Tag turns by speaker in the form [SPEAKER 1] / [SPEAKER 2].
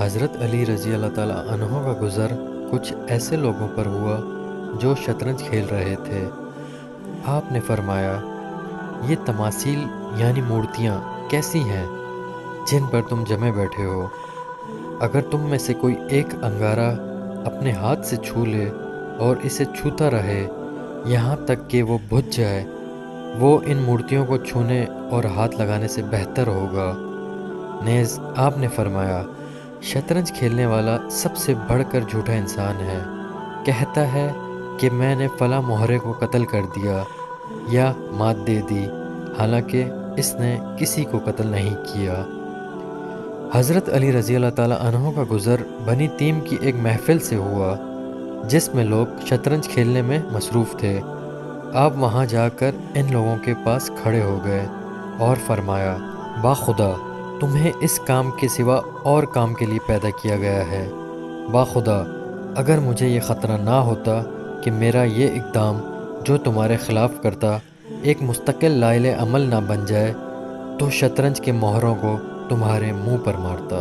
[SPEAKER 1] حضرت علی رضی اللہ تعالیٰ عنہ کا گزر کچھ ایسے لوگوں پر ہوا جو شطرنج کھیل رہے تھے۔ آپ نے فرمایا، یہ تماثیل یعنی مورتیاں کیسی ہیں جن پر تم جمے بیٹھے ہو؟ اگر تم میں سے کوئی ایک انگارہ اپنے ہاتھ سے چھو لے اور اسے چھوتا رہے یہاں تک کہ وہ بجھ جائے، وہ ان مورتیوں کو چھونے اور ہاتھ لگانے سے بہتر ہوگا۔ نیز آپ نے فرمایا، شطرنج کھیلنے والا سب سے بڑھ کر جھوٹا انسان ہے۔ کہتا ہے کہ میں نے فلاں مہرے کو قتل کر دیا یا مات دے دی، حالانکہ اس نے کسی کو قتل نہیں کیا۔ حضرت علی رضی اللہ تعالیٰ عنہ کا گزر بنی تیم کی ایک محفل سے ہوا جس میں لوگ شطرنج کھیلنے میں مصروف تھے۔ آپ وہاں جا کر ان لوگوں کے پاس کھڑے ہو گئے اور فرمایا، باخدا تمہیں اس کام کے سوا اور کام کے لیے پیدا کیا گیا ہے۔ باخدا اگر مجھے یہ خطرہ نہ ہوتا کہ میرا یہ اقدام جو تمہارے خلاف کرتا ایک مستقل لائل عمل نہ بن جائے تو شطرنج کے مہروں کو تمہارے منہ پر مارتا۔